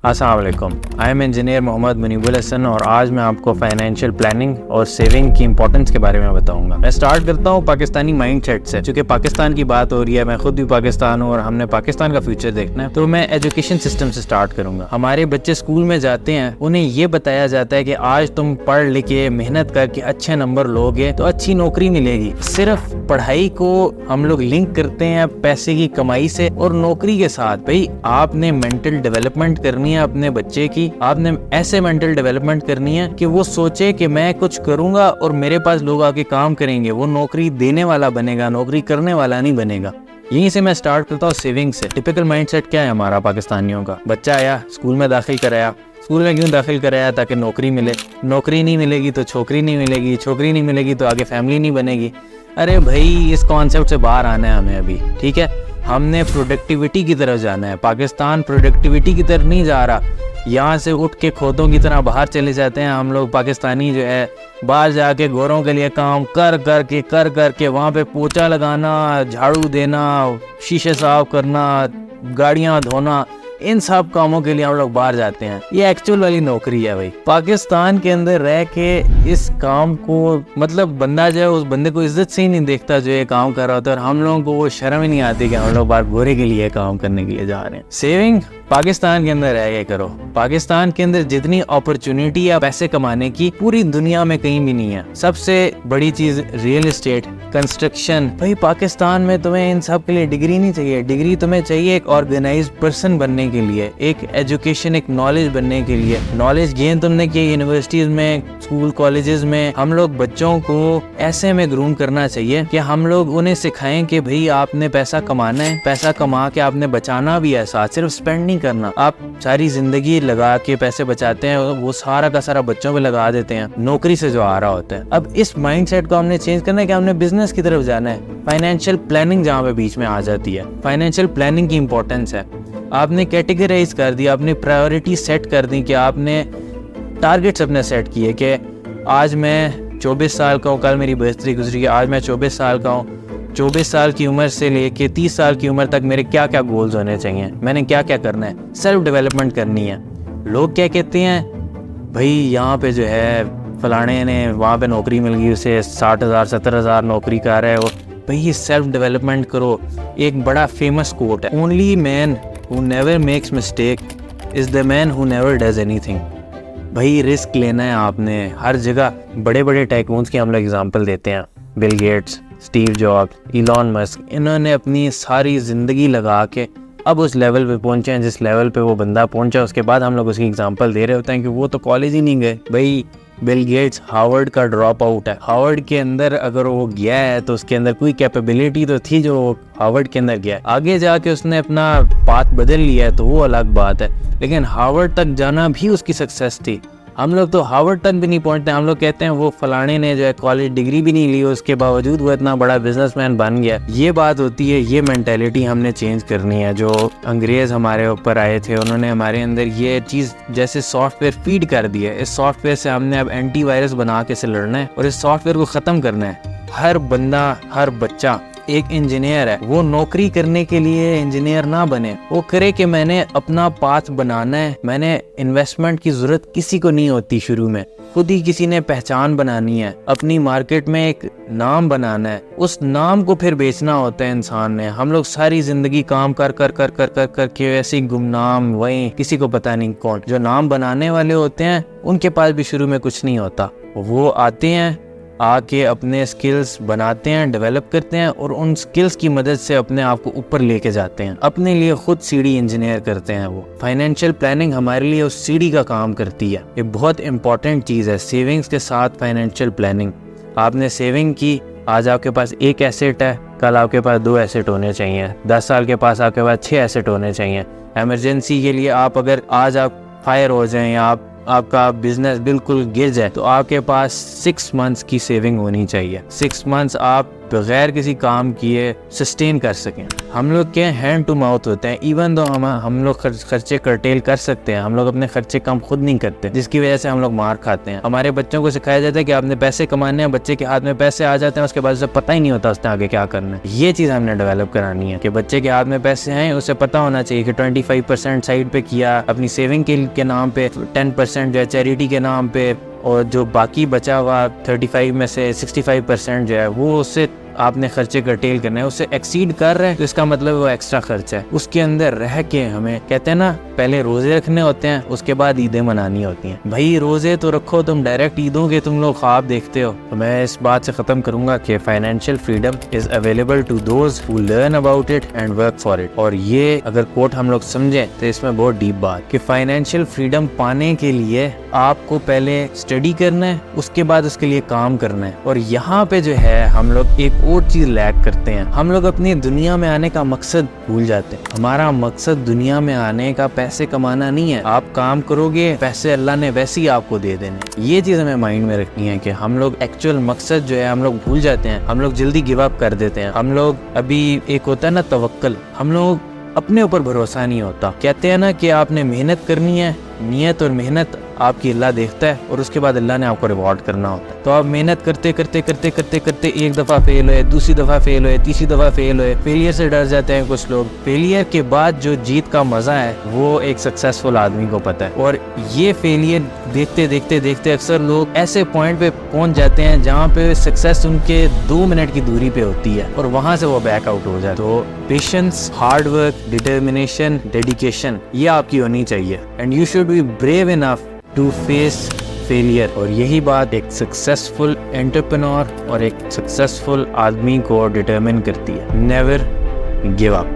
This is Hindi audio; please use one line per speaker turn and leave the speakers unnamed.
अस्सलाम वालेकुम। I am engineer Mohammad Munibul Hasan और आज मैं आपको फाइनेंशियल प्लानिंग और सेविंग की इंपॉर्टेंस के बारे में बताऊंगा। मैं स्टार्ट करता हूँ पाकिस्तानी माइंडसेट से, क्योंकि पाकिस्तान की बात हो रही है, मैं खुद भी पाकिस्तान हूँ और हमने पाकिस्तान का फ्यूचर देखना है, तो मैं एजुकेशन सिस्टम से स्टार्ट करूंगा। हमारे बच्चे स्कूल में जाते हैं, उन्हें ये बताया जाता है कि आज तुम पढ़ लिख के मेहनत करके अच्छे नंबर लोगे तो अच्छी नौकरी मिलेगी। सिर्फ पढ़ाई को हम लोग लिंक करते हैं पैसे की कमाई से और नौकरी के साथ। भाई आपने मेंटल डेवलपमेंट करनी है अपने बच्चे की, आपने ऐसे मेंटल डेवलपमेंट करनी है कि वो सोचे कि मैं कुछ करूंगा और मेरे पास लोग आके काम करेंगे, वो नौकरी देने वाला बनेगा, नौकरी करने वाला नहीं बनेगा। यहीं से मैं स्टार्ट करता हूँ सेविंग से। टिपिकल माइंडसेट क्या है हमारा पाकिस्तानियों का? बच्चा आया, स्कूल में दाखिल कराया। स्कूल में क्यों दाखिल कराया? ताकि नौकरी मिले। नौकरी नहीं मिलेगी तो छोकरी नहीं मिलेगी, छोकरी नहीं मिलेगी तो आगे फैमिली नहीं बनेगी। अरे भाई इस कॉन्सेप्ट से बाहर आना है हमें अभी, ठीक है? हमने प्रोडक्टिविटी की तरफ जाना है। पाकिस्तान प्रोडक्टिविटी की तरफ नहीं जा रहा। यहाँ से उठ के खोतों की तरह बाहर चले जाते हैं हम लोग पाकिस्तानी जो है, बाहर जाके गोरों के लिए काम कर के वहाँ पे पोछा लगाना, झाड़ू देना, शीशे साफ करना, गाड़ियाँ धोना, इन सब कामों के लिए हम लोग बाहर जाते हैं। ये एक्चुअल वाली नौकरी है भाई। पाकिस्तान के अंदर रह के इस काम को, मतलब बंदा जो है उस बंदे को इज्जत से ही नहीं देखता जो ये काम कर रहा होता है, और हम लोगों को वो शर्म ही नहीं आती कि हम लोग बाहर गोरे के लिए काम करने के लिए जा रहे हैं। सेविंग पाकिस्तान के अंदर रह के करो। पाकिस्तान के अंदर जितनी अपॉर्चुनिटी है पैसे कमाने की पूरी दुनिया में कहीं भी नहीं है। सबसे बड़ी चीज रियल एस्टेट, कंस्ट्रक्शन। भाई पाकिस्तान में तुम्हें इन सब के लिए डिग्री नहीं चाहिए। डिग्री तुम्हें चाहिए एक ऑर्गेनाइज्ड पर्सन बनने के लिए, एक एजुकेशन, एक नॉलेज बनने के लिए। नॉलेज गेन तुमने किया यूनिवर्सिटीज में, स्कूल कॉलेजेस में। हम लोग बच्चों को ऐसे में ग्रूम करना चाहिए कि हम लोग उन्हें सिखाएं कि भाई आपने पैसा कमाना है, पैसा कमा के आपने बचाना भी है, साथ सिर्फ स्पेंड नहीं करना। आप सारी जिंदगी लगा के पैसे बचाते हैं, वो सारा का सारा बच्चों पे लगा देते हैं नौकरी से जो आ रहा होता है। अब इस माइंडसेट को हमने चेंज करना है कि हमने बिजनेस की तरफ जाना है। फाइनेंशियल प्लानिंग जहाँ पे बीच में आ जाती है, फाइनेंशियल प्लानिंग की इंपॉर्टेंस है। आपने कैटेगराइज कर दिया, आपने प्रायोरिटी सेट कर दी कि आपने टारगेट्स अपने सेट किए कि आज मैं 24 साल का हूँ, कल मेरी बर्थडे गुजरी है, आज मैं 24 साल का हूँ। 24 साल की उम्र से लेके 30 साल की उम्र तक मेरे क्या क्या गोल्स होने चाहिए, मैंने क्या क्या करना है, सेल्फ डेवलपमेंट करनी है। लोग क्या कहते हैं, भाई यहाँ पे जो है फलाने ने वहाँ पे नौकरी मिल गई, उसे 60,000 70,000 नौकरी कर रहा है वो। भाई ये सेल्फ डेवलपमेंट करो। एक बड़ा फेमस कोट है, only man who never makes mistake is the man who never does anything. भाई रिस्क लेना है आपने हर जगह। बड़े बड़े टाइकून्स की हम लोग एग्जांपल देते हैं, Bill Gates, Steve jobs, Elon Musk. इन्होंने अपनी सारी ज़िंदगी लगा के अब उस लेवल पे पहुंचे हैं जिस लेवल पे वो बंदा पहुंचा। उसके बाद हम लोग उसकी एग्जांपल दे रहे होते हैं कि वो तो कॉलेज ही नहीं गए। भाई बिल गेट्स हार्वर्ड का ड्रॉप आउट है। हार्वर्ड के अंदर अगर वो गया है तो उसके अंदर कोई कैपेबिलिटी तो थी जो हार्वर्ड के अंदर गया। आगे जाके उसने अपना पाथ बदल लिया है तो वो अलग बात है, लेकिन हार्वर्ड तक जाना भी उसकी सक्सेस थी। हम लोग तो हार्वर्ड तक भी नहीं पहुंचते। हम लोग कहते हैं वो फलाने ने जो है कॉलेज डिग्री भी नहीं ली, उसके बावजूद वो इतना बड़ा बिजनेसमैन बन गया। ये बात होती है, ये मेंटेलिटी हमने चेंज करनी है। जो अंग्रेज हमारे ऊपर आए थे उन्होंने हमारे अंदर ये चीज़ जैसे सॉफ्टवेयर फीड कर दी है। इस सॉफ्टवेयर से हमने अब एंटीवायरस बना के से लड़ना है और इस सॉफ्टवेयर को ख़त्म करना है। हर बंदा, हर बच्चा एक इंजीनियर है। वो नौकरी करने के लिए इंजीनियर ना बने, वो करे कि मैंने अपना पाथ बनाना है। मैंने इन्वेस्टमेंट की जरूरत किसी को नहीं होती शुरू में, खुद ही किसी ने पहचान बनानी है, अपनी मार्केट में एक नाम बनाना है, उस नाम को फिर बेचना होता है इंसान ने। हम लोग सारी जिंदगी काम कर के ऐसे गुमनाम, वही किसी को पता नहीं कौन। जो नाम बनाने वाले होते हैं उनके पास भी शुरू में कुछ नहीं होता। वो आते हैं, आके अपने स्किल्स बनाते हैं, डेवलप करते हैं और उन स्किल्स की मदद से अपने आप को ऊपर लेके जाते हैं, अपने लिए खुद सीढ़ी इंजीनियर करते हैं। वो फाइनेंशियल प्लानिंग हमारे लिए उस सीढ़ी का काम करती है। ये बहुत इंपॉर्टेंट चीज़ है। सेविंग्स के साथ फाइनेंशियल प्लानिंग। आपने सेविंग की, आज आपके पास एक एसेट है, कल आपके पास 2 एसेट होने चाहिए, 10 साल के पास आपके पास 6 एसेट होने चाहिए। एमरजेंसी के लिए आप अगर आज आप फायर हो जाएं या आपका बिजनेस बिल्कुल गिर जाए तो आपके पास 6 मंथ्स की सेविंग होनी चाहिए। 6 मंथ्स आप बगैर किसी काम किए सस्टेन कर सकें। हम लोग के हैंड टू माउथ होते हैं, इवन दो हम लोग खर्चे कर्टेल कर सकते हैं, हम लोग अपने खर्चे कम खुद नहीं करते, जिसकी वजह से हम लोग मार खाते हैं। हमारे बच्चों को सिखाया जाता है कि आपने पैसे कमाने हैं, बच्चे के हाथ में पैसे आ जाते हैं, उसके बाद उसे पता ही नहीं होता उसने आगे क्या करना है। ये चीज़ हमने डेवलप करानी है कि बच्चे के हाथ में पैसे हैं, उसे पता होना चाहिए कि 25% साइड पे किया अपनी सेविंग के नाम पे, 10% जो है चैरिटी के नाम पे, और जो बाकी बचा हुआ 35 में से 65% जो है वो उससे आपने खर्चे कर्टेल करना है। उससे एक्सीड कर रहे हैं तो इसका मतलब वो एक्स्ट्रा खर्चा है। उसके अंदर रह के हमें कहते हैं ना, पहले रोजे रखने होते हैं, उसके बाद ईदें मनानी होती हैं। भाई रोजे तो रखो, तुम डायरेक्ट ईदों के तुम लोग ख्वाब देखते हो। तो मैं इस बात से ख़त्म करूंगा कि financial freedom is available to those who learn about it and work for it. और ये अगर कोट हम लोग समझें तो इसमें बहुत डीप बात कि फाइनेंशियल फ्रीडम पाने के लिए आपको पहले स्टडी करना है, उसके बाद उसके लिए काम करना है। और यहाँ पे जो है हम लोग एक और चीज लैक करते हैं, हम लोग अपनी दुनिया में आने का मकसद भूल जाते हैं। हमारा मकसद दुनिया में आने का पैसे कमाना नहीं है। आप काम करोगे, पैसे अल्लाह ने वैसे ही आपको दे देने। ये चीज हमें माइंड में रखनी है कि हम लोग एक्चुअल मकसद जो है हम लोग भूल जाते हैं, हम लोग जल्दी गिव अप कर देते हैं। हम लोग अभी एक होता है ना तवक्कल, हम लोग अपने ऊपर भरोसा नहीं होता। कहते हैं ना कि आपने मेहनत करनी है, नियत और मेहनत आपकी अल्लाह देखता है और उसके बाद अल्लाह ने आपको रिवॉर्ड करना होता है। तो आप मेहनत करते करते करते करते करते एक दफ़ा फेल हुए, दूसरी दफ़ा फेल हुए, तीसरी दफ़ा फेल हुए, फेलियर से डर जाते हैं कुछ लोग। फेलियर के बाद जो जीत का मज़ा है वो एक सक्सेसफुल आदमी को पता है। और ये फेलियर देखते देखते देखते अक्सर लोग ऐसे पॉइंट पे पहुंच जाते हैं जहाँ पे सक्सेस उनके 2 मिनट की दूरी पे होती है और वहाँ से वो बैक आउट हो जाए। तो patience, hard work, determination, dedication ये आपकी होनी चाहिए and you should be brave enough to face failure. और यही बात एक सक्सेसफुल एंटरप्रेन्योर और एक सक्सेसफुल आदमी को डिटरमिन करती है। Never give up.